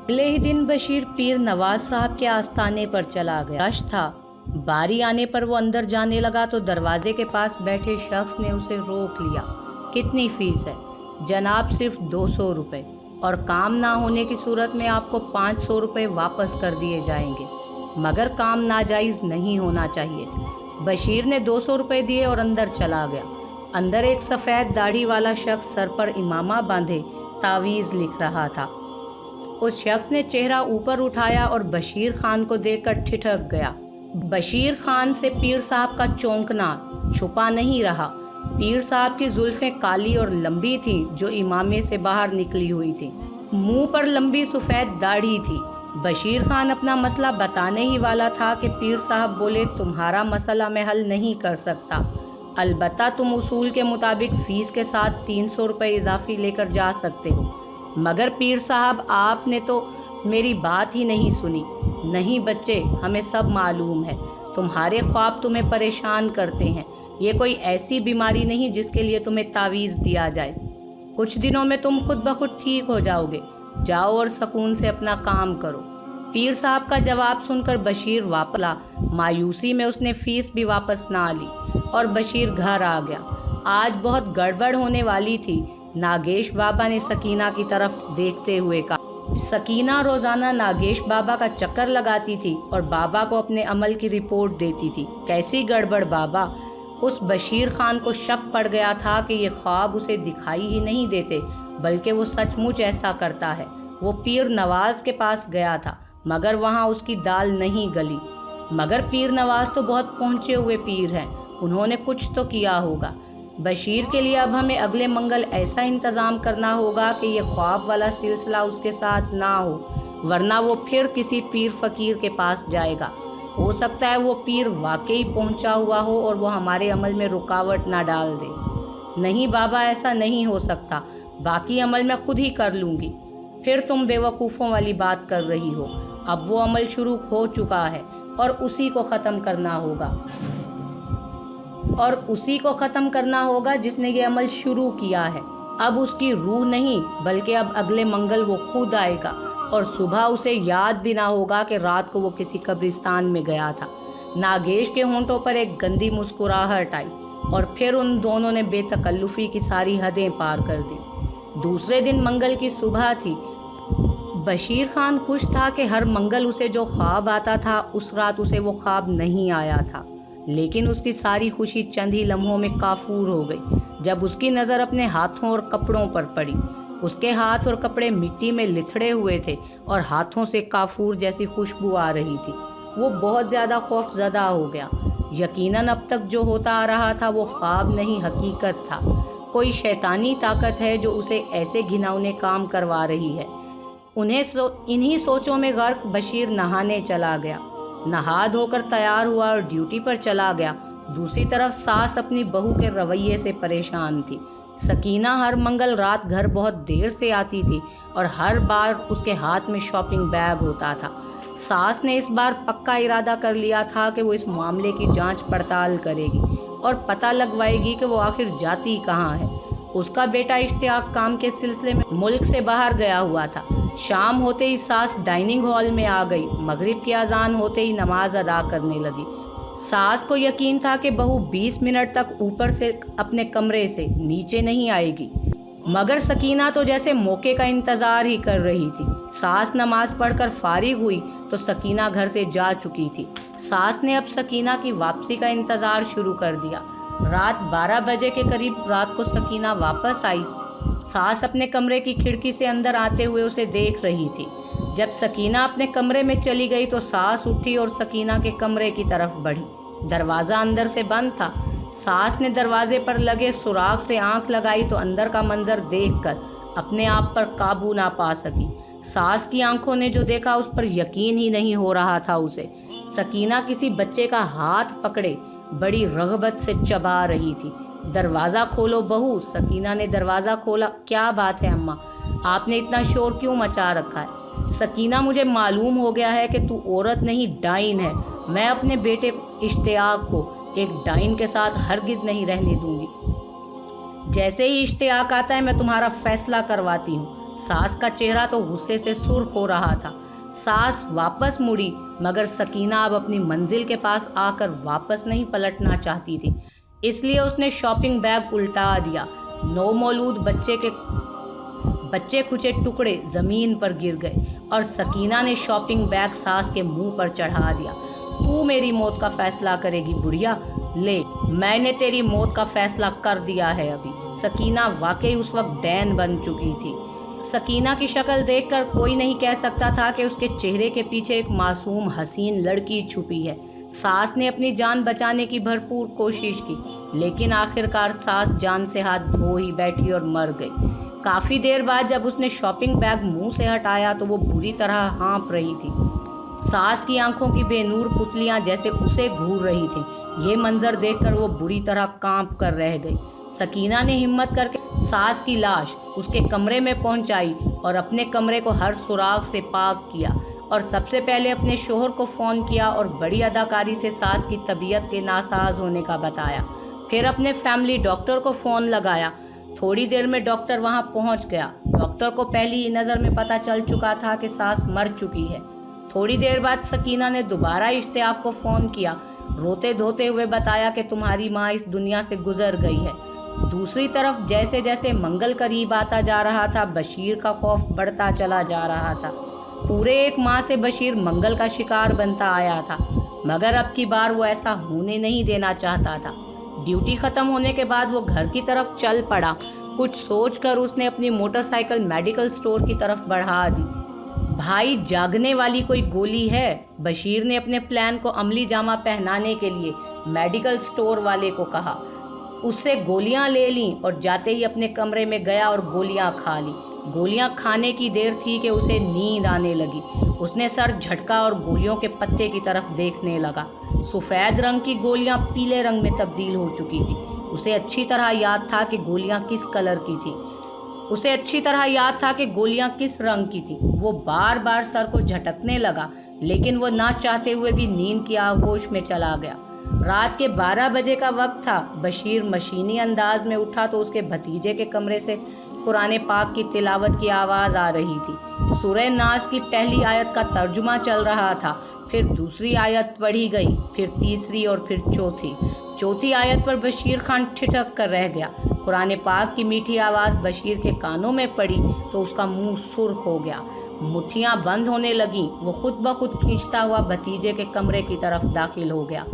अगले ही दिन बशीर पीर नवाज साहब के आस्थाने पर चला गया। रश था। बारी आने पर वो अंदर जाने लगा तो दरवाजे के पास बैठे शख्स ने उसे रोक लिया। कितनी फीस है? जनाब सिर्फ 200 रुपये, और काम ना होने की सूरत में आपको 500 रुपये वापस कर दिए जाएंगे, मगर काम नाजायज़ नहीं होना चाहिए। बशीर ने 200 रुपये दिए और अंदर चला गया। अंदर एक सफ़ेद दाढ़ी वाला शख्स सर पर इमामा बांधे तावीज़ लिख रहा था। उस शख्स ने चेहरा ऊपर उठाया और बशीर खान को देखकर ठिठक गया। बशीर खान से पीर साहब का चौंकना छुपा नहीं रहा। पीर साहब की जुल्फ़ें काली और लंबी थीं जो इमामे से बाहर निकली हुई थीं। मुंह पर लंबी सफ़ेद दाढ़ी थी। बशीर खान अपना मसला बताने ही वाला था कि पीर साहब बोले, तुम्हारा मसला मैं हल नहीं कर सकता, अलबत्ता तुम उसूल के मुताबिक फ़ीस के साथ 300 रुपये इजाफ़ी लेकर जा सकते हो। मगर पीर साहब, आपने तो मेरी बात ही नहीं सुनी। नहीं बच्चे, हमें सब मालूम है, तुम्हारे ख्वाब तुम्हें परेशान करते हैं। ये कोई ऐसी बीमारी नहीं जिसके लिए तुम्हें तावीज़ दिया जाए। कुछ दिनों में तुम खुद ब खुद ठीक हो जाओगे। जाओ और सुकून से अपना काम करो। पीर साहब का जवाब सुनकर बशीर वापस ला। मायूसी में उसने फ़ीस भी वापस ना ली और बशीर घर आ गया। आज बहुत गड़बड़ होने वाली थी। नागेश बाबा ने सकीना की तरफ देखते हुए कहा। सकीना रोज़ाना नागेश बाबा का चक्कर लगाती थी और बाबा को अपने अमल की रिपोर्ट देती थी। कैसी गड़बड़ बाबा? उस बशीर खान को शक पड़ गया था कि ये ख्वाब उसे दिखाई ही नहीं देते, बल्कि वो सचमुच ऐसा करता है। वो पीर नवाज के पास गया था, मगर वहाँ उसकी दाल नहीं गली। मगर पीर नवाज तो बहुत पहुँचे हुए पीर हैं, उन्होंने कुछ तो किया होगा। बशीर के लिए अब हमें अगले मंगल ऐसा इंतज़ाम करना होगा कि ये ख्वाब वाला सिलसिला उसके साथ ना हो, वरना वो फिर किसी पीर फ़कीर के पास जाएगा। हो सकता है वो पीर वाकई पहुंचा हुआ हो और वो हमारे अमल में रुकावट ना डाल दे। नहीं बाबा, ऐसा नहीं हो सकता, बाकी अमल मैं खुद ही कर लूँगी। फिर तुम बेवकूफ़ों वाली बात कर रही हो। अब वो अमल शुरू हो चुका है और उसी को ख़त्म करना होगा जिसने ये अमल शुरू किया है। अब उसकी रूह नहीं, बल्कि अब अगले मंगल वो खुद आएगा और सुबह उसे याद भी ना होगा कि रात को वो किसी कब्रिस्तान में गया था। नागेश के होंठों पर एक गंदी मुस्कुराहट आई और फिर उन दोनों ने बेतकल्लुफ़ी की सारी हदें पार कर दी। दूसरे दिन मंगल की सुबह थी। बशीर खान खुश था कि हर मंगल उसे जो ख्वाब आता था, उस रात उसे वो ख्वाब नहीं आया था। लेकिन उसकी सारी खुशी चंद ही लम्हों में काफूर हो गई जब उसकी नज़र अपने हाथों और कपड़ों पर पड़ी। उसके हाथ और कपड़े मिट्टी में लिथड़े हुए थे और हाथों से काफूर जैसी खुशबू आ रही थी। वो बहुत ज़्यादा खौफज़दा हो गया। यकीनन अब तक जो होता आ रहा था वो ख्वाब नहीं, हकीकत था। कोई शैतानी ताकत है जो उसे ऐसे घिनौने काम करवा रही है। इन्हीं सोचों में गर्क बशीर नहाने चला गया। नहा धोकर तैयार हुआ और ड्यूटी पर चला गया। दूसरी तरफ सास अपनी बहू के रवैये से परेशान थी। सकीना हर मंगल रात घर बहुत देर से आती थी और हर बार उसके हाथ में शॉपिंग बैग होता था। सास ने इस बार पक्का इरादा कर लिया था कि वो इस मामले की जांच पड़ताल करेगी और पता लगवाएगी कि वो आखिर जाती कहाँ है। उसका बेटा इश्तियाक काम के सिलसिले में मुल्क से बाहर गया हुआ था। शाम होते ही सास डाइनिंग हॉल में आ गई। मगरिब की अजान होते ही नमाज अदा करने लगी। सास को यकीन था कि बहू 20 मिनट तक ऊपर से अपने कमरे से नीचे नहीं आएगी, मगर सकीना तो जैसे मौके का इंतज़ार ही कर रही थी। सास नमाज पढ़कर फारिग हुई तो सकीना घर से जा चुकी थी। सास ने अब सकीना की वापसी का इंतज़ार शुरू कर दिया। रात 12 बजे के करीब रात को सकीना वापस आई। सास अपने कमरे की खिड़की से अंदर आते हुए उसे देख रही थी। जब सकीना अपने कमरे में चली गई तो सास उठी और सकीना के कमरे की तरफ बढ़ी। दरवाज़ा अंदर से बंद था। सास ने दरवाजे पर लगे सुराख से आंख लगाई तो अंदर का मंजर देखकर अपने आप पर काबू ना पा सकी। सास की आंखों ने जो देखा उस पर यकीन ही नहीं हो रहा था उसे। सकीना किसी बच्चे का हाथ पकड़े बड़ी रग़बत से चबा रही थी। दरवाज़ा खोलो बहू। सकीना ने दरवाज़ा खोला। क्या बात है अम्मा, आपने इतना शोर क्यों मचा रखा है? सकीना, मुझे मालूम हो गया है कि तू औरत नहीं डाइन है। मैं अपने बेटे इश्तियाक को एक डाइन के साथ हरगिज़ नहीं रहने दूंगी। जैसे ही इश्तियाक आता है मैं तुम्हारा फैसला करवाती हूँ। सास का चेहरा तो गुस्से से सुर्ख हो रहा था। सास वापस मुड़ी, मगर सकीना अब अपनी मंजिल के पास आकर वापस नहीं पलटना चाहती थी, इसलिए उसने शॉपिंग बैग उल्टा दिया। नौमौलूद बच्चे कुछ टुकड़े ज़मीन पर गिर गए और सकीना ने शॉपिंग बैग सास के मुंह पर चढ़ा दिया। तू मेरी मौत का फैसला करेगी बुढ़िया? ले, मैंने तेरी मौत का फैसला कर दिया है अभी। सकीना वाकई उस वक्त डैन बन चुकी थी। सकीना की शक्ल देखकर कोई नहीं कह सकता था कि उसके चेहरे के पीछे एक मासूम हसीन लड़की छुपी है। सास ने अपनी जान बचाने की भरपूर कोशिश की, लेकिन आखिरकार सास जान से हाथ धो ही बैठी और मर गई। काफ़ी देर बाद जब उसने शॉपिंग बैग मुंह से हटाया तो वो बुरी तरह हाँप रही थी। सास की आंखों की बेनूर पुतलियां जैसे उसे घूर रही थीं। ये मंजर देखकर वो बुरी तरह कांप कर रह गई। सकीना ने हिम्मत करके सास की लाश उसके कमरे में पहुंचाई और अपने कमरे को हर सुराग से पाक किया और सबसे पहले अपने शोहर को फ़ोन किया और बड़ी अदाकारी से सास की तबीयत के नासाज होने का बताया। फिर अपने फैमिली डॉक्टर को फ़ोन लगाया। थोड़ी देर में डॉक्टर वहां पहुंच गया। डॉक्टर को पहली ही नज़र में पता चल चुका था कि सास मर चुकी है। थोड़ी देर बाद सकीना ने दोबारा इश्तियाक को फ़ोन किया, रोते धोते हुए बताया कि तुम्हारी माँ इस दुनिया से गुजर गई है। दूसरी तरफ जैसे जैसे मंगल करीब आता जा रहा था, बशीर का खौफ बढ़ता चला जा रहा था। पूरे एक माह से बशीर मंगल का शिकार बनता आया था, मगर अब की बार वो ऐसा होने नहीं देना चाहता था। ड्यूटी ख़त्म होने के बाद वो घर की तरफ चल पड़ा। कुछ सोचकर उसने अपनी मोटरसाइकिल मेडिकल स्टोर की तरफ बढ़ा दी। भाई, जागने वाली कोई गोली है? बशीर ने अपने प्लान को अमली जामा पहनाने के लिए मेडिकल स्टोर वाले को कहा। उससे गोलियां ले लीं और जाते ही अपने कमरे में गया और गोलियां खा ली। गोलियां खाने की देर थी कि उसे नींद आने लगी। उसने सर झटका और गोलियों के पत्ते की तरफ देखने लगा। सफ़ेद रंग की गोलियां पीले रंग में तब्दील हो चुकी थी। उसे अच्छी तरह याद था कि गोलियां किस कलर की थी। उसे अच्छी तरह याद था कि गोलियां किस रंग की थी। वो बार बार सर को झटकने लगा, लेकिन वो ना चाहते हुए भी नींद की आगोश में चला गया। रात के 12 बजे का वक्त था। बशीर मशीनी अंदाज में उठा तो उसके भतीजे के कमरे से कुरान पाक की तिलावत की आवाज़ आ रही थी। सूरह नास की पहली आयत का तर्जुमा चल रहा था। फिर दूसरी आयत पढ़ी गई, फिर तीसरी और फिर चौथी आयत पर बशीर खान ठिठक कर रह गया। कुरान पाक की मीठी आवाज़ बशीर के कानों में पड़ी तो उसका मुंह सुर्ख हो गया। मुट्ठियाँ बंद होने लगीं। वो खुद ब खुद खींचता हुआ भतीजे के कमरे की तरफ दाखिल हो गया।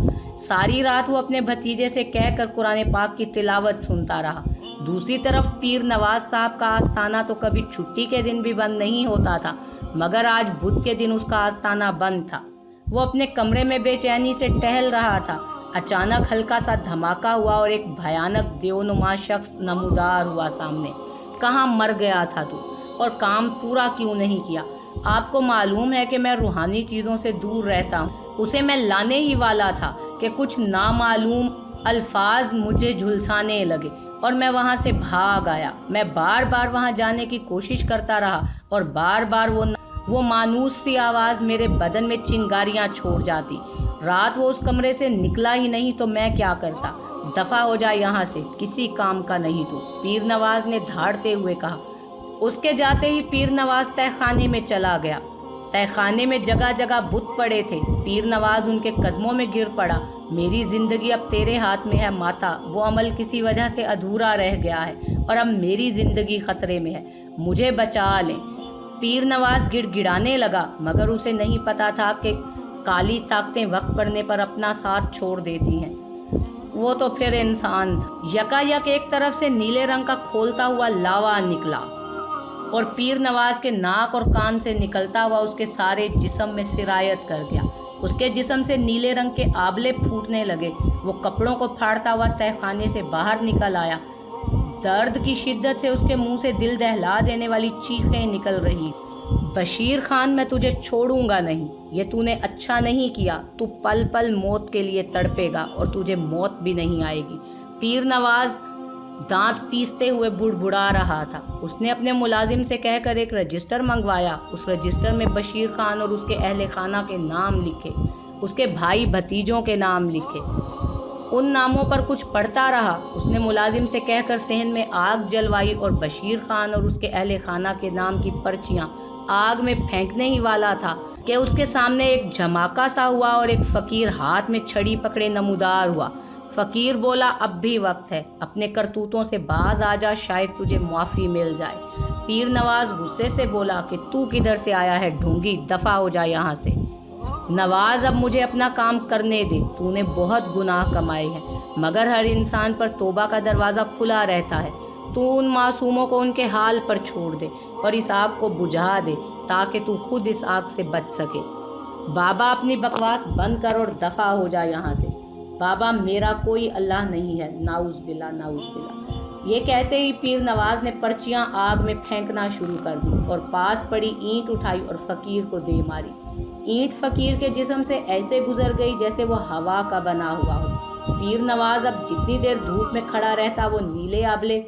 सारी रात वो अपने भतीजे से कहकर कुरान पाक की तिलावत सुनता रहा। दूसरी तरफ पीर नवाज साहब का आस्थाना तो कभी छुट्टी के दिन भी बंद नहीं होता था, मगर आज बुध के दिन उसका आस्थाना बंद था। वो अपने कमरे में बेचैनी से टहल रहा था। अचानक हल्का सा धमाका हुआ और एक भयानक देवनुमा शख्स नमूदार हुआ सामने। कहाँ मर गया था तू, और काम पूरा क्यों नहीं किया? आपको मालूम है कि मैं रूहानी चीज़ों से दूर रहता हूँ। उसे मैं लाने ही वाला था कि कुछ नामालूम अल्फाज मुझे झुलसाने लगे और मैं वहाँ से भाग आया। मैं बार बार वहाँ जाने की कोशिश करता रहा और बार बार वो मानूस सी आवाज़ मेरे बदन में चिंगारियाँ छोड़ जाती। रात वो उस कमरे से निकला ही नहीं तो मैं क्या करता? दफ़ा हो जाए यहाँ से, किसी काम का नहीं तू, पीर नवाज ने धाड़ते हुए कहा। उसके जाते ही पीर नवाज तहखाने में चला गया। तहखाने में जगह जगह बुत पड़े थे। पीर नवाज उनके कदमों में गिर पड़ा। मेरी ज़िंदगी अब तेरे हाथ में है माता। वो अमल किसी वजह से अधूरा रह गया है और अब मेरी ज़िंदगी ख़तरे में है, मुझे बचा लें। पीर नवाज गिड़गिड़ाने लगा, मगर उसे नहीं पता था कि काली ताकतें वक्त पड़ने पर अपना साथ छोड़ देती हैं। वो तो फिर इंसान था। यकायक एक तरफ से नीले रंग का खोलता हुआ लावा निकला और पीर नवाज के नाक और कान से निकलता हुआ उसके सारे जिस्म में सिरायत कर गया। उसके जिस्म से नीले रंग के आबले फूटने लगे। वो कपड़ों को फाड़ता हुआ तहखाने से बाहर निकल आया। दर्द की शिद्दत से उसके मुंह से दिल दहला देने वाली चीखें निकल रही। बशीर खान, मैं तुझे छोड़ूंगा नहीं। ये तूने अच्छा नहीं किया। तू पल पल मौत के लिए तड़पेगा और तुझे मौत भी नहीं आएगी। पीर नवाज दांत पीसते हुए बुड़बुड़ा रहा था। उसने अपने मुलाजिम से कहकर एक रजिस्टर मंगवाया। उस रजिस्टर में बशीर खान और उसके अहले खाना के नाम लिखे, उसके भाई भतीजों के नाम लिखे। उन नामों पर कुछ पढ़ता रहा। उसने मुलाजिम से कहकर सहन में आग जलवाई और बशीर खान और उसके अहले खाना के नाम की पर्चियां आग में फेंकने ही वाला था कि उसके सामने एक झमाका सा हुआ और एक फकीर हाथ में छड़ी पकड़े नमूदार हुआ। फकीर बोला, अब भी वक्त है, अपने करतूतों से बाज आ जा, शायद तुझे मुआफ़ी मिल जाए। पीर नवाज गुस्से से बोला कि तू किधर से आया है ढोंगी, दफ़ा हो जा यहाँ से। नवाज, अब मुझे अपना काम करने दे, तूने बहुत गुनाह कमाए हैं, मगर हर इंसान पर तौबा का दरवाज़ा खुला रहता है। तू उन मासूमों को उनके हाल पर छोड़ दे और इस आग को बुझा दे ताकि तू खुद इस आग से बच सके। बाबा, अपनी बकवास बंद कर और दफ़ा हो जा यहाँ से। बाबा, मेरा कोई अल्लाह नहीं है, नाउज़ बिल्ला, नाउज़ बिल्ला। ये कहते ही पीर नवाज ने पर्चियाँ आग में फेंकना शुरू कर दी और पास पड़ी ईंट उठाई और फ़कीर को दे मारी। ईंट फ़कीर के जिस्म से ऐसे गुजर गई जैसे वो हवा का बना हुआ हो। पीर नवाज अब जितनी देर धूप में खड़ा रहता वो नीले आबले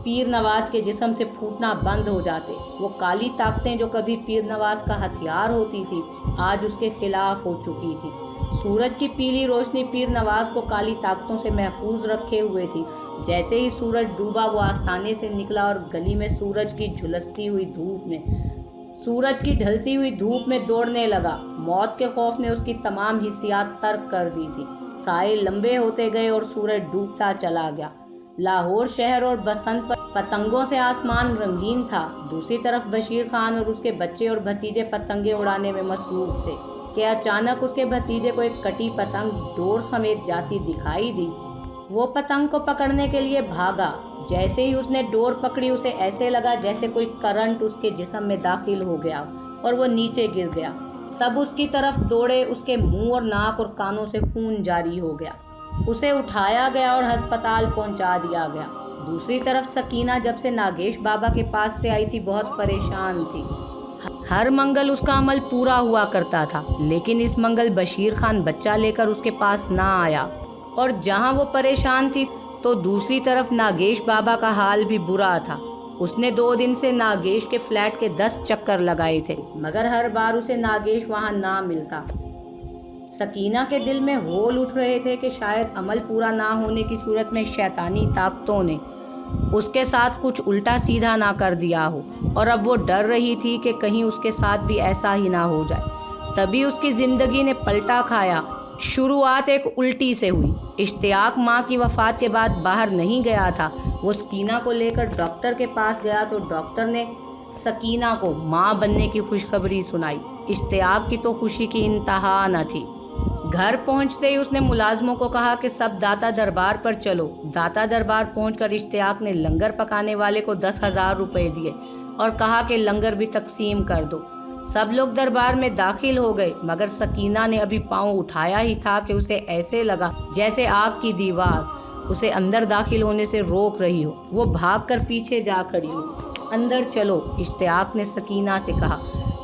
पीर नवाज के जिस्म से फूटना बंद हो जाते। वो काली ताकतें जो कभी पीर नवाज का हथियार होती थी आज उसके खिलाफ हो चुकी थी। सूरज की पीली रोशनी पीर नवाज को काली ताकतों से महफूज रखे हुए थी। जैसे ही सूरज डूबा वो आस्थाने से निकला और गली में सूरज की ढलती हुई धूप में दौड़ने लगा। मौत के खौफ ने उसकी तमाम हिस्सियात तर्क कर दी थी। साए लंबे होते गए और सूरज डूबता चला गया। लाहौर शहर और बसंत पर पतंगों से आसमान रंगीन था। दूसरी तरफ बशीर खान और उसके बच्चे और भतीजे पतंगे उड़ाने में मसरूफ थे कि अचानक उसके भतीजे को एक कटी पतंग डोर समेत जाती दिखाई दी। वो पतंग को पकड़ने के लिए भागा। जैसे ही उसने डोर पकड़ी उसे ऐसे लगा जैसे कोई करंट उसके जिस्म में दाखिल हो गया और वो नीचे गिर गया। सब उसकी तरफ दौड़े। उसके मुंह और नाक और कानों से खून जारी हो गया। उसे उठाया गया और अस्पताल पहुंचा दिया गया। दूसरी तरफ सकीना जब से नागेश बाबा के पास से आई थी बहुत परेशान थी। हर मंगल उसका अमल पूरा हुआ करता था, लेकिन इस मंगल बशीर खान बच्चा लेकर उसके पास ना आया। और जहां वो परेशान थी तो दूसरी तरफ नागेश बाबा का हाल भी बुरा था। उसने 2 दिन से नागेश के फ्लैट के 10 चक्कर लगाए थे, मगर हर बार उसे नागेश वहां ना मिलता। सकीना के दिल में होल उठ रहे थे कि शायद अमल पूरा ना होने की सूरत में शैतानी ताकतों ने उसके साथ कुछ उल्टा सीधा ना कर दिया हो, और अब वो डर रही थी कि कहीं उसके साथ भी ऐसा ही ना हो जाए। तभी उसकी ज़िंदगी ने पलटा खाया। शुरुआत एक उल्टी से हुई। इश्तियाक माँ की वफ़ात के बाद बाहर नहीं गया था। वो सकीना को लेकर डॉक्टर के पास गया तो डॉक्टर ने सकीना को माँ बनने की खुशखबरी सुनाई। इश्तियाक की तो खुशी की इंतहा न थी। घर पहुंचते ही उसने मुलाजमों को कहा कि सब दाता दरबार पर चलो। दाता दरबार पहुंचकर इश्तियाक ने लंगर पकाने वाले को 10,000 रुपये दिए और कहा कि लंगर भी तकसीम कर दो। सब लोग दरबार में दाखिल हो गए, मगर सकीना ने अभी पाँव उठाया ही था कि उसे ऐसे लगा जैसे आग की दीवार उसे अंदर दाखिल होने से रोक रही हो। वो भागकर पीछे जा खड़ी हुई। अंदर चलो, इश्तियाक ने सकीना से कहा।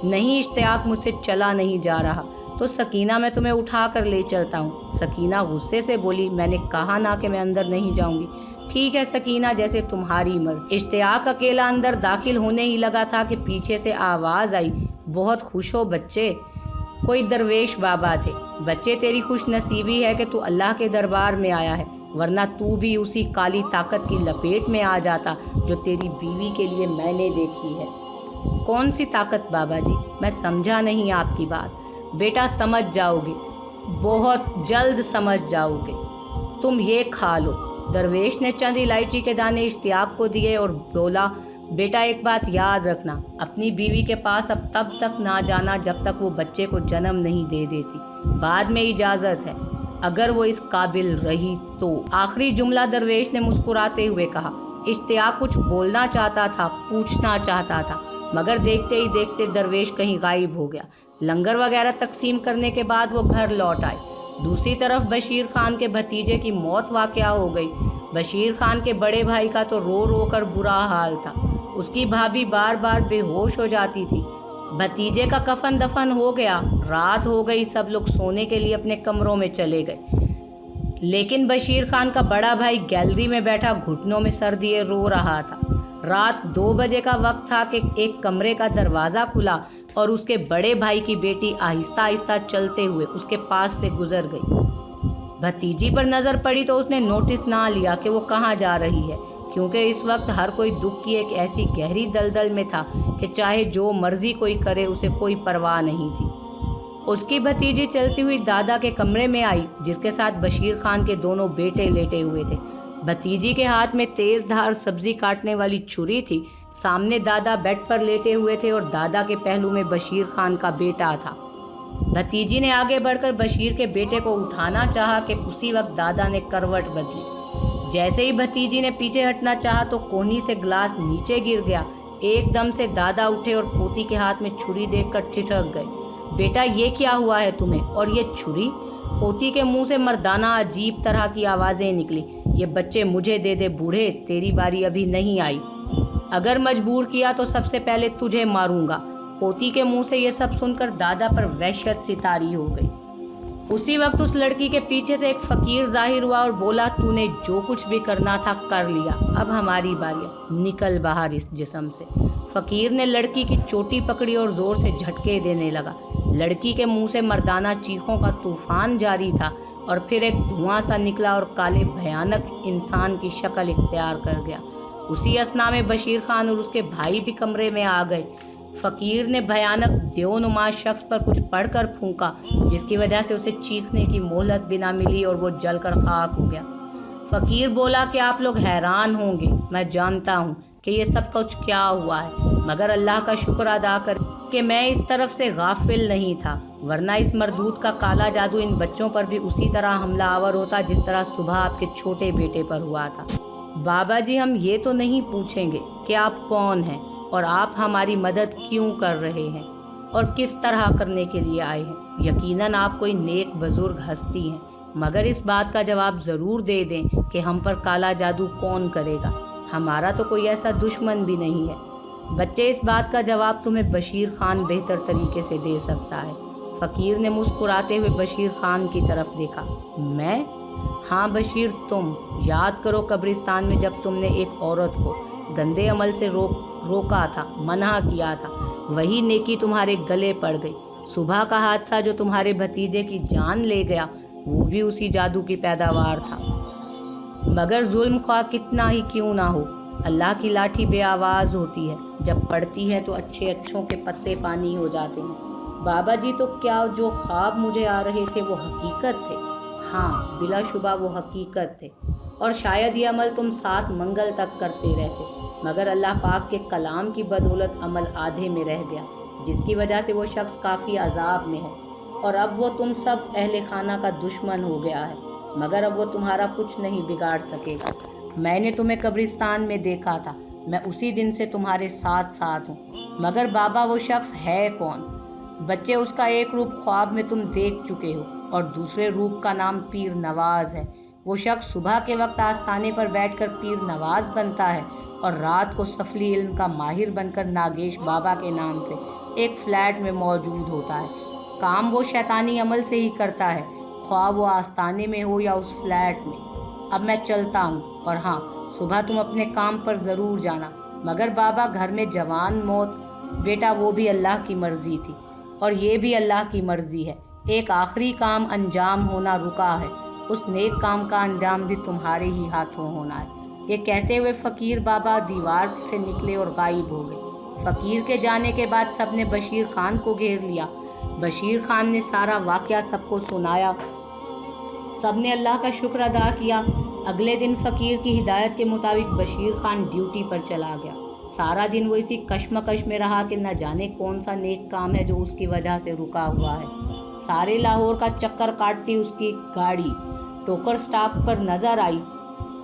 नहीं इश्तियाक, मुझसे चला नहीं जा रहा। तो सकीना, मैं तुम्हें उठा कर ले चलता हूँ। सकीना गुस्से से बोली, मैंने कहा ना कि मैं अंदर नहीं जाऊँगी। ठीक है सकीना, जैसे तुम्हारी मर्जी। इश्तियाक अकेला अंदर दाखिल होने ही लगा था कि पीछे से आवाज़ आई, बहुत खुश हो बच्चे। कोई दरवेश बाबा थे। बच्चे, तेरी खुश नसीबी है कि तू अल्लाह के दरबार में आया है, वरना तू भी उसी काली ताकत की लपेट में आ जाता जो तेरी बीवी के लिए मैंने देखी है। कौन सी ताकत बाबा जी? मैं समझा नहीं आपकी बात। बेटा, समझ जाओगे, बहुत जल्द समझ जाओगे। तुम ये खा लो। दरवेश ने चंद इलायची के दाने इश्तियाक को दिए और बोला, बेटा एक बात याद रखना, अपनी बीवी के पास अब तब तक ना जाना जब तक वो बच्चे को जन्म नहीं दे देती। बाद में इजाज़त है, अगर वो इस काबिल रही तो। आखिरी जुमला दरवेश ने मुस्कुराते हुए कहा। इश्तियाक कुछ बोलना चाहता था, पूछना चाहता था, मगर देखते ही देखते दरवेश कहीं गायब हो गया। लंगर वगैरह तकसीम करने के बाद वो घर लौट आए। दूसरी तरफ बशीर खान के भतीजे की मौत वाक़या हो गई। बशीर खान के बड़े भाई का तो रो रो कर बुरा हाल था। उसकी भाभी बार बार बेहोश हो जाती थी। भतीजे का कफन दफन हो गया। रात हो गई, सब लोग सोने के लिए अपने कमरों में चले गए, लेकिन बशीर खान का बड़ा भाई गैलरी में बैठा घुटनों में सर दिए रो रहा था। रात 2 बजे का वक्त था कि एक कमरे का दरवाज़ा खुला और उसके बड़े भाई की बेटी आहिस्ता आहिस्ता चलते हुए उसके पास से गुजर गई। भतीजी पर नज़र पड़ी तो उसने नोटिस ना लिया कि वो कहाँ जा रही है, क्योंकि इस वक्त हर कोई दुख की एक ऐसी गहरी दलदल में था कि चाहे जो मर्जी कोई करे उसे कोई परवाह नहीं थी। उसकी भतीजी चलती हुई दादा के कमरे में आई, जिसके साथ बशीर खान के दोनों बेटे लेटे हुए थे। भतीजी के हाथ में तेज धार सब्जी काटने वाली छुरी थी। सामने दादा बेड पर लेटे हुए थे और दादा के पहलू में बशीर खान का बेटा था। भतीजी ने आगे बढ़कर बशीर के बेटे को उठाना चाहा कि उसी वक्त दादा ने करवट बदली। जैसे ही भतीजी ने पीछे हटना चाहा तो कोहनी से ग्लास नीचे गिर गया। एकदम से दादा उठे और पोती के हाथ में छुरी देखकर ठिठक गए। बेटा, ये क्या हुआ है तुम्हें, और ये छुरी? पोती के मुंह से मर्दाना अजीब तरह की आवाज़ें निकली। ये बच्चे मुझे दे दे बूढ़े, तेरी बारी अभी नहीं आई। अगर मजबूर किया तो सबसे पहले तुझे मारूंगा। पोती के मुंह से ये सब सुनकर दादा पर वहशत सी तारी हो गई। उसी वक्त उस लड़की के पीछे से एक फकीर जाहिर हुआ और बोला, तूने जो कुछ भी करना था कर लिया, अब हमारी बारी है, निकल बाहर इस जिस्म से। फकीर ने लड़की की चोटी पकड़ी और जोर से झटके देने लगा। लड़की के मुंह से मर्दाना चीखों का तूफान जारी था और फिर एक धुआं सा निकला और काले भयानक इंसान की शक्ल इख्तियार कर गया। उसी असना में बशीर खान और उसके भाई भी कमरे में आ गए। फकीर ने भयानक देवनुमा शख्स पर कुछ पढ़कर फूंका, जिसकी वजह से उसे चीखने की मोहलत भी ना मिली और वो जलकर खाक हो गया। फकीर बोला कि आप लोग हैरान होंगे, मैं जानता हूँ कि ये सब कुछ क्या हुआ है, मगर अल्लाह का शुक्र अदा कर कि मैं इस तरफ से गाफिल नहीं था, वरना इस मरदूद का काला जादू इन बच्चों पर भी उसी तरह हमला आवर होता जिस तरह सुबह आपके छोटे बेटे पर हुआ था। बाबा जी, हम ये तो नहीं पूछेंगे कि आप कौन हैं और आप हमारी मदद क्यों कर रहे हैं और किस तरह करने के लिए आए हैं। यकीनन आप कोई नेक बुजुर्ग हस्ती हैं, मगर इस बात का जवाब ज़रूर दे दें कि हम पर काला जादू कौन करेगा। हमारा तो कोई ऐसा दुश्मन भी नहीं है। बच्चे, इस बात का जवाब तुम्हें बशीर खान बेहतर तरीके से दे सकता है। फ़कीर ने मुस्कुराते हुए बशीर खान की तरफ देखा। मैं? हाँ बशीर, तुम। याद करो कब्रिस्तान में जब तुमने एक औरत को गंदे अमल से रोका था, मना किया था, वही नेकी तुम्हारे गले पड़ गई। सुबह का हादसा जो तुम्हारे भतीजे की जान ले गया, वो भी उसी जादू की पैदावार था। मगर जुल्म ख्वाह कितना ही क्यों ना हो, अल्लाह की लाठी बेआवाज़ होती है, जब पड़ती है तो अच्छे अच्छों के पत्ते पानी हो जाते हैं। बाबा जी, तो क्या जो ख्वाब मुझे आ रहे थे वो हकीकत थे? हाँ, बिलाशुबा वो हकीकत थे, और शायद ये अमल तुम 7 मंगल तक करते रहते, मगर अल्लाह पाक के कलाम की बदौलत अमल आधे में रह गया, जिसकी वजह से वो शख्स काफ़ी अजाब में है, और अब वो तुम सब अहले खाना का दुश्मन हो गया है, मगर अब वो तुम्हारा कुछ नहीं बिगाड़ सकेगा। मैंने तुम्हें कब्रिस्तान में देखा था, मैं उसी दिन से तुम्हारे साथ साथ हूँ। मगर बाबा, वो शख्स है कौन? बच्चे, उसका एक रूप ख्वाब में तुम देख चुके हो और दूसरे रूप का नाम पीर नवाज है। वो शख्स सुबह के वक्त आस्ताने पर बैठकर पीर नवाज बनता है और रात को सफली इल्म का माहिर बनकर नागेश बाबा के नाम से एक फ्लैट में मौजूद होता है। काम वो शैतानी अमल से ही करता है, ख्वाह वो आस्ताने में हो या उस फ्लैट में। अब मैं चलता हूँ, और हाँ, सुबह तुम अपने काम पर ज़रूर जाना। मगर बाबा, घर में जवान मौत, बेटा वो भी अल्लाह की मर्ज़ी थी और ये भी अल्लाह की मर्ज़ी है। एक आखिरी काम अंजाम होना रुका है, उस नेक काम का अंजाम भी तुम्हारे ही हाथों होना है। ये कहते हुए फ़कीर बाबा दीवार से निकले और गायब हो गए। फ़कीर के जाने के बाद सबने बशीर खान को घेर लिया। बशीर खान ने सारा वाक़या सबको सुनाया। सबने अल्लाह का शुक्र अदा किया। अगले दिन फ़कीर की हिदायत के मुताबिक बशीर खान ड्यूटी पर चला गया। सारा दिन वो इसी कश्मकश में रहा कि न जाने कौन सा नेक काम है जो उसकी वजह से रुका हुआ है। सारे लाहौर का चक्कर काटती उसकी गाड़ी टोकर स्टॉप पर नज़र आई।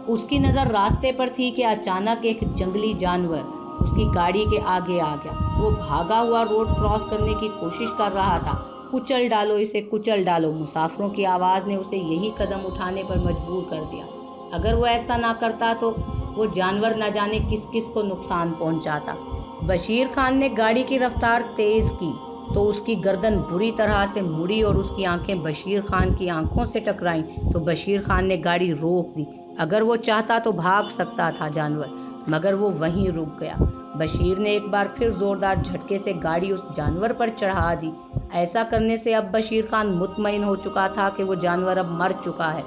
उसकी नज़र रास्ते पर थी कि अचानक एक जंगली जानवर उसकी गाड़ी के आगे आ गया। वो भागा हुआ रोड क्रॉस करने की कोशिश कर रहा था। कुचल डालो इसे, कुचल डालो, मुसाफिरों की आवाज़ ने उसे यही कदम उठाने पर मजबूर कर दिया। अगर वो ऐसा ना करता तो वो जानवर न जाने किस किस को नुकसान पहुंचाता। बशीर खान ने गाड़ी की रफ्तार तेज़ की तो उसकी गर्दन बुरी तरह से मुड़ी और उसकी आंखें बशीर खान की आंखों से टकराईं तो बशीर खान ने गाड़ी रोक दी। अगर वो चाहता तो भाग सकता था जानवर, मगर वो वहीं रुक गया। बशीर ने एक बार फिर ज़ोरदार झटके से गाड़ी उस जानवर पर चढ़ा दी। ایسا کرنے سے اب بشیر خان مطمئن ہو چکا تھا کہ وہ جانور اب مر چکا ہے۔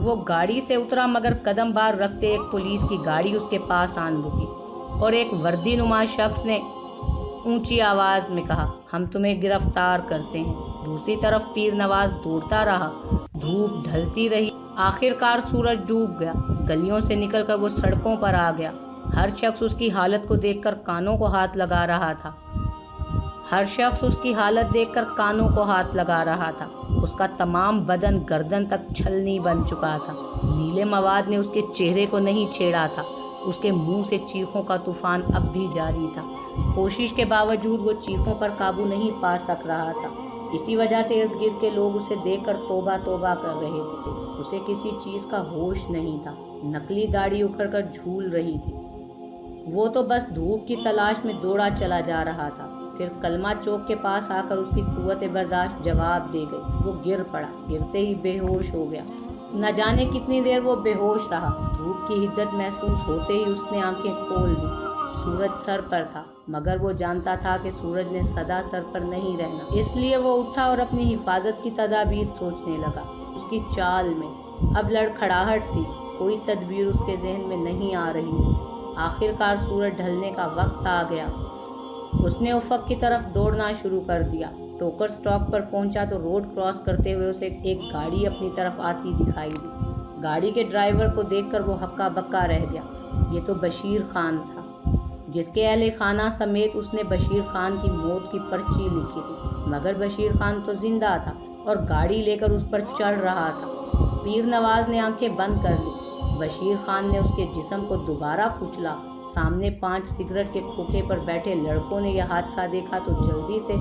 وہ گاڑی سے اترا مگر قدم بار رکھتے ایک پولیس کی گاڑی اس کے پاس آن رکی اور ایک وردی نما شخص نے اونچی آواز میں کہا، ہم تمہیں گرفتار کرتے ہیں۔ دوسری طرف پیر نواز دوڑتا رہا، دھوپ ڈھلتی رہی، آخر کار سورج ڈوب گیا، گلیوں سے نکل کر وہ سڑکوں پر آ گیا۔ ہر شخص اس کی حالت کو دیکھ کر کانوں کو ہاتھ لگا رہا تھا۔ اس کا تمام بدن گردن تک چھلنی بن چکا تھا۔ نیلے مواد نے اس کے چہرے کو نہیں چھیڑا تھا، اس کے منہ سے چیخوں کا طوفان اب بھی جاری تھا۔ کوشش کے باوجود وہ چیخوں پر قابو نہیں پا سک رہا تھا۔ اسی وجہ سے ارد گرد کے لوگ اسے دیکھ کر توبہ توبہ کر رہے تھے۔ اسے کسی چیز کا ہوش نہیں تھا، نکلی داڑھی اکھڑ کر جھول رہی تھی۔ وہ تو بس دھوپ کی تلاش میں دوڑا چلا جا رہا تھا۔ پھر کلمہ چوک کے پاس آ کر اس کی قوت برداشت جواب دے گئی۔ وہ گر پڑا، گرتے ہی بے ہوش ہو گیا۔ نہ جانے کتنی دیر وہ بے ہوش رہا۔ دھوپ کی حدت محسوس ہوتے ہی اس نے آنکھیں کھول دی۔ سورج سر پر تھا، مگر وہ جانتا تھا کہ سورج نے سدا سر پر نہیں رہنا، اس لیے وہ اٹھا اور اپنی حفاظت کی تدابیر سوچنے لگا۔ اس کی چال میں اب لڑکھڑاہٹ تھی، کوئی تدبیر اس کے ذہن میں نہیں آ رہی تھی۔ آخر کار سورج ڈھلنے کا وقت آ گیا۔ اس نے افق کی طرف دوڑنا شروع کر دیا۔ ٹوکر سٹاپ پر پہنچا تو روڈ کراس کرتے ہوئے اسے ایک گاڑی اپنی طرف آتی دکھائی دی۔ گاڑی کے ڈرائیور کو دیکھ کر وہ ہکا بکا رہ گیا۔ یہ تو بشیر خان تھا، جس کے اہل خانہ سمیت اس نے بشیر خان کی موت کی پرچی لکھی تھی، مگر بشیر خان تو زندہ تھا اور گاڑی لے کر اس پر چڑھ رہا تھا۔ پیر نواز نے آنکھیں بند کر لی۔ بشیر خان نے اس کے جسم کو دوبارہ کچلا۔ سامنے 5 سگریٹ کے کھوکھے پر بیٹھے لڑکوں نے یہ حادثہ دیکھا تو جلدی سے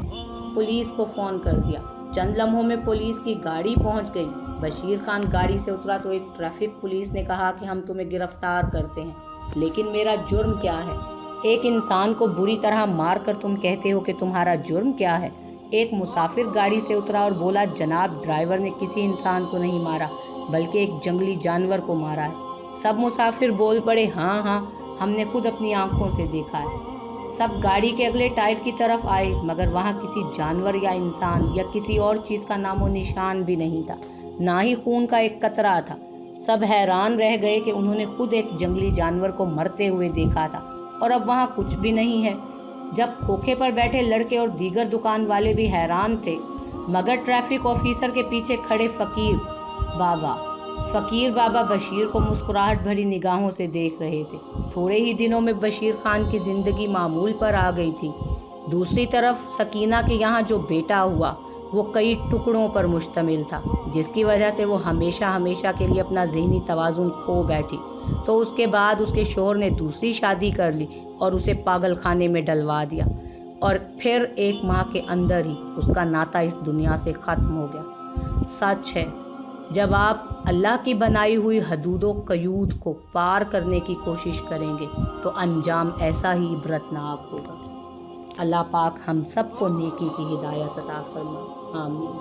پولیس کو فون کر دیا۔ چند لمحوں میں پولیس کی گاڑی پہنچ گئی۔ بشیر خان گاڑی سے اترا تو ایک ٹریفک پولیس نے کہا کہ ہم تمہیں گرفتار کرتے ہیں، لیکن میرا جرم کیا ہے؟ ایک انسان کو بری طرح مار کر تم کہتے ہو کہ تمہارا جرم کیا ہے؟ ایک مسافر گاڑی سے اترا اور بولا، جناب ڈرائیور نے کسی انسان کو نہیں مارا بلکہ ایک جنگلی جانور کو مارا ہے۔ سب مسافر بول پڑے، ہاں ہاں ہم نے خود اپنی آنکھوں سے دیکھا ہے۔ سب گاڑی کے اگلے ٹائر کی طرف آئے، مگر وہاں کسی جانور یا انسان یا کسی اور چیز کا نام و نشان بھی نہیں تھا، نہ ہی خون کا ایک قطرہ تھا۔ سب حیران رہ گئے کہ انہوں نے خود ایک جنگلی جانور کو مرتے ہوئے دیکھا تھا اور اب وہاں کچھ بھی نہیں ہے۔ جب کھوکھے پر بیٹھے لڑکے اور دیگر دکان والے بھی حیران تھے، مگر ٹریفک آفیسر کے پیچھے کھڑے فقیر بابا بشیر کو مسکراہٹ بھری نگاہوں سے دیکھ رہے تھے۔ تھوڑے ہی دنوں میں بشیر خان کی زندگی معمول پر آ گئی تھی۔ دوسری طرف سکینہ کے یہاں جو بیٹا ہوا وہ کئی ٹکڑوں پر مشتمل تھا، جس کی وجہ سے وہ ہمیشہ کے لیے اپنا ذہنی توازن کھو بیٹھی۔ تو اس کے بعد اس کے شوہر نے دوسری شادی کر لی اور اسے پاگل خانے میں ڈلوا دیا، اور پھر 1 ماہ کے اندر ہی اس کا ناطہ اس دنیا سے ختم ہو گیا۔ سچ ہے، جب آپ اللہ کی بنائی ہوئی حدود و قیود کو پار کرنے کی کوشش کریں گے تو انجام ایسا ہی عبرتناک ہوگا۔ اللہ پاک ہم سب کو نیکی کی ہدایت عطا فرمائے، آمین۔